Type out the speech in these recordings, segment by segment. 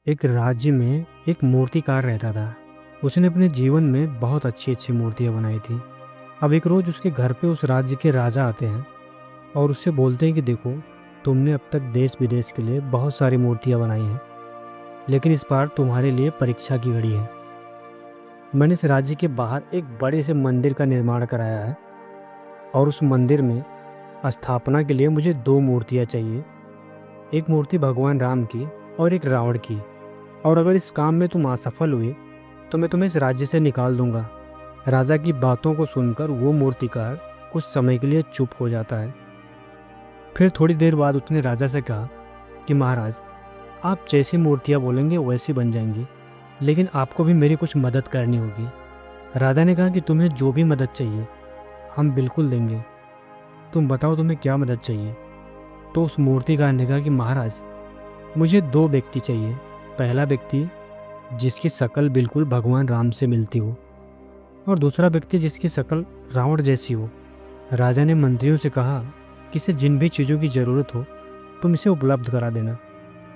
एक राज्य में एक मूर्तिकार रहता था। उसने अपने जीवन में बहुत अच्छी अच्छी मूर्तियाँ बनाई थी। अब एक रोज़ उसके घर पे उस राज्य के राजा आते हैं और उससे बोलते हैं कि देखो, तुमने अब तक देश विदेश के लिए बहुत सारी मूर्तियाँ बनाई हैं, लेकिन इस बार तुम्हारे लिए परीक्षा की घड़ी है। मैंने इस राज्य के बाहर एक बड़े से मंदिर का निर्माण कराया है और उस मंदिर में स्थापना के लिए मुझे दो मूर्तियाँ चाहिए। एक मूर्ति भगवान राम की और एक रावण की। और अगर इस काम में तुम असफल हुए तो मैं तुम्हें इस राज्य से निकाल दूंगा। राजा की बातों को सुनकर वो मूर्तिकार कुछ समय के लिए चुप हो जाता है। फिर थोड़ी देर बाद उसने राजा से कहा कि महाराज, आप जैसी मूर्तियाँ बोलेंगे वैसी बन जाएंगी, लेकिन आपको भी मेरी कुछ मदद करनी होगी। राजा ने कहा कि तुम्हें जो भी मदद चाहिए हम बिल्कुल देंगे। तुम बताओ तुम्हें क्या मदद चाहिए। तो उस मूर्तिकार ने कहा कि महाराज, मुझे दो व्यक्ति चाहिए। पहला व्यक्ति जिसकी शक्ल बिल्कुल भगवान राम से मिलती हो, और दूसरा व्यक्ति जिसकी शक्ल रावण जैसी हो। राजा ने मंत्रियों से कहा कि इसे जिन भी चीज़ों की ज़रूरत हो तुम इसे उपलब्ध करा देना,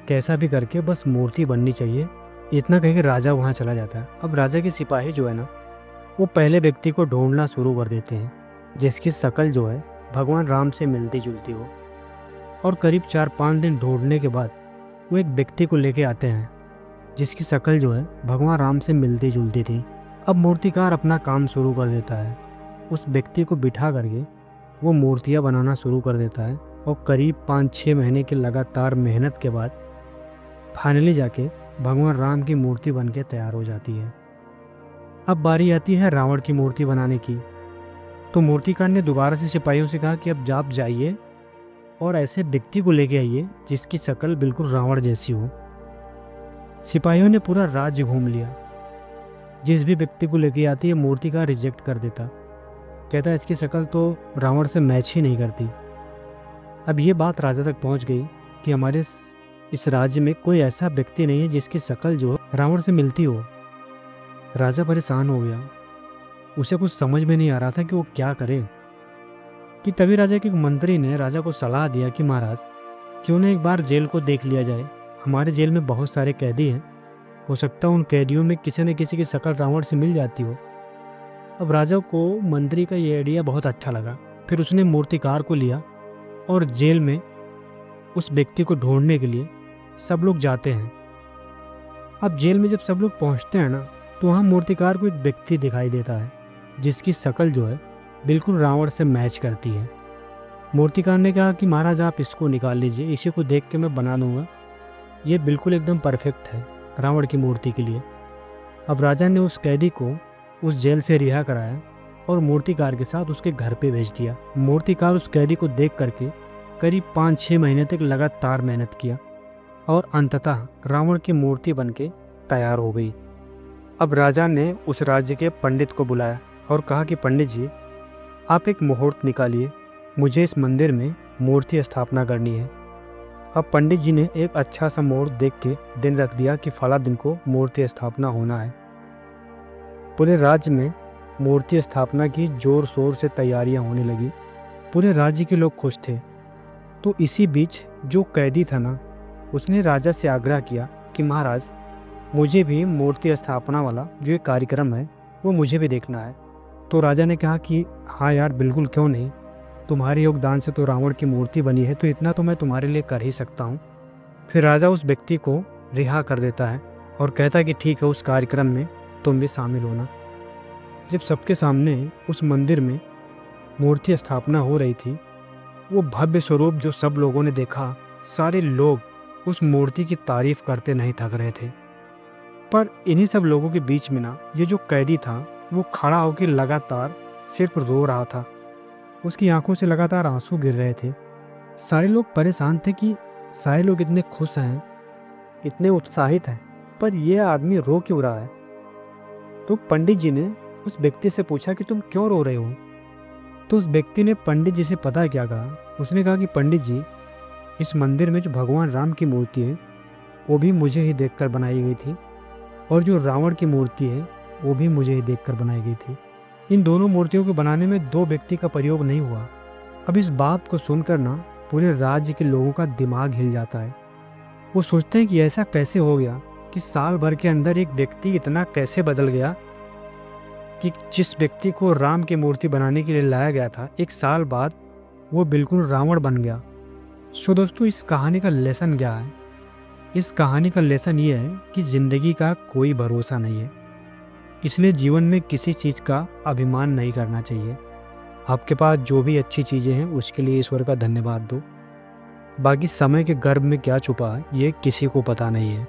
कैसा भी करके बस मूर्ति बननी चाहिए। इतना कह के राजा वहाँ चला जाता है। अब राजा के सिपाही जो है ना, वो पहले व्यक्ति को ढूंढना शुरू कर देते हैं जिसकी शक्ल जो है भगवान राम से मिलती जुलती हो। और करीब 4-5 दिन ढूंढने के बाद वो एक व्यक्ति को लेके आते हैं जिसकी शक्ल जो है भगवान राम से मिलती जुलती थी। अब मूर्तिकार अपना काम शुरू कर देता है। उस व्यक्ति को बिठा करके वो मूर्तियाँ बनाना शुरू कर देता है और करीब 5-6 महीने की लगातार मेहनत के बाद फाइनली जाके भगवान राम की मूर्ति बन के तैयार हो जाती है। अब बारी आती है रावण की मूर्ति बनाने की। तो मूर्तिकार ने दोबारा से सिपाहियों से कहा कि अब आप जाइए और ऐसे व्यक्ति को लेके आइए जिसकी शक्ल बिल्कुल रावण जैसी हो। सिपाहियों ने पूरा राज्य घूम लिया। जिस भी व्यक्ति को लेके आती है मूर्तिकार रिजेक्ट कर देता, कहता इसकी शक्ल तो रावण से मैच ही नहीं करती। अब ये बात राजा तक पहुंच गई कि हमारे इस राज्य में कोई ऐसा व्यक्ति नहीं है जिसकी शक्ल जो रावण से मिलती हो। राजा परेशान हो गया। उसे कुछ समझ में नहीं आ रहा था कि वो क्या करे। कि तभी राजा के एक मंत्री ने राजा को सलाह दिया कि महाराज, क्यों ना एक बार जेल को देख लिया जाए। हमारे जेल में बहुत सारे कैदी हैं, हो सकता है उन कैदियों में किसी न किसी की शक्ल रावण से मिल जाती हो। अब राजा को मंत्री का ये आइडिया बहुत अच्छा लगा। फिर उसने मूर्तिकार को लिया और जेल में उस व्यक्ति को ढूंढने के लिए सब लोग जाते हैं। अब जेल में जब सब लोग पहुंचते हैं ना, तो वहाँ मूर्तिकार को एक व्यक्ति दिखाई देता है जिसकी शक्ल जो है बिल्कुल रावण से मैच करती है। मूर्तिकार ने कहा कि महाराज, आप इसको निकाल लीजिए, इसी को देख के मैं बना दूंगा, ये बिल्कुल एकदम परफेक्ट है रावण की मूर्ति के लिए। अब राजा ने उस कैदी को उस जेल से रिहा कराया और मूर्तिकार के साथ उसके घर पे भेज दिया। मूर्तिकार उस कैदी को देख करके करीब 5-6 महीने तक लगातार मेहनत किया और अंततः रावण की मूर्ति बनके तैयार हो गई। अब राजा ने उस राज्य के पंडित को बुलाया और कहा कि पंडित जी, आप एक मुहूर्त निकालिए, मुझे इस मंदिर में मूर्ति स्थापना करनी है। अब पंडित जी ने एक अच्छा सा मुहूर्त देख के दिन रख दिया कि फला दिन को मूर्ति स्थापना होना है। पूरे राज्य में मूर्ति स्थापना की जोर शोर से तैयारियां होने लगी। पूरे राज्य के लोग खुश थे। तो इसी बीच जो कैदी था ना, उसने राजा से आग्रह किया कि महाराज, मुझे भी मूर्ति स्थापना वाला जो एक कार्यक्रम है वो मुझे भी देखना है। तो राजा ने कहा कि हाँ यार, बिल्कुल, क्यों नहीं, तुम्हारे योगदान से तो रावण की मूर्ति बनी है, तो इतना तो मैं तुम्हारे लिए कर ही सकता हूँ। फिर राजा उस व्यक्ति को रिहा कर देता है और कहता है कि ठीक है, उस कार्यक्रम में तुम भी शामिल होना। जब सबके सामने उस मंदिर में मूर्ति स्थापना हो रही थी, वो भव्य स्वरूप जो सब लोगों ने देखा, सारे लोग उस मूर्ति की तारीफ करते नहीं थक रहे थे। पर इन्हीं सब लोगों के बीच में ना, ये जो कैदी था वो खड़ा होकर लगातार सिर्फ रो रहा था। उसकी आंखों से लगातार आंसू गिर रहे थे। सारे लोग परेशान थे कि सारे लोग इतने खुश हैं, इतने उत्साहित हैं, पर यह आदमी रो क्यों रहा है। तो पंडित जी ने उस व्यक्ति से पूछा कि तुम क्यों रो रहे हो। तो उस व्यक्ति ने पंडित जी से पता क्या कहा। उसने कहा कि पंडित जी, इस मंदिर में जो भगवान राम की मूर्ति है वो भी मुझे ही देखकर बनाई गई थी, और जो रावण की मूर्ति है वो भी मुझे ही देखकर बनाई गई थी। इन दोनों मूर्तियों को बनाने में दो व्यक्ति का प्रयोग नहीं हुआ। अब इस बात को सुनकर ना पूरे राज्य के लोगों का दिमाग हिल जाता है। वो सोचते हैं कि ऐसा कैसे हो गया कि साल भर के अंदर एक व्यक्ति इतना कैसे बदल गया कि जिस व्यक्ति को राम की मूर्ति बनाने के लिए लाया गया था, एक साल बाद वो बिल्कुल रावण बन गया। सो दोस्तों, इस कहानी का लेसन क्या है? इस कहानी का लेसन ये है कि ज़िंदगी का कोई भरोसा नहीं है, इसलिए जीवन में किसी चीज़ का अभिमान नहीं करना चाहिए। आपके पास जो भी अच्छी चीज़ें हैं उसके लिए ईश्वर का धन्यवाद दो। बाकी समय के गर्भ में क्या छुपा है ये किसी को पता नहीं है।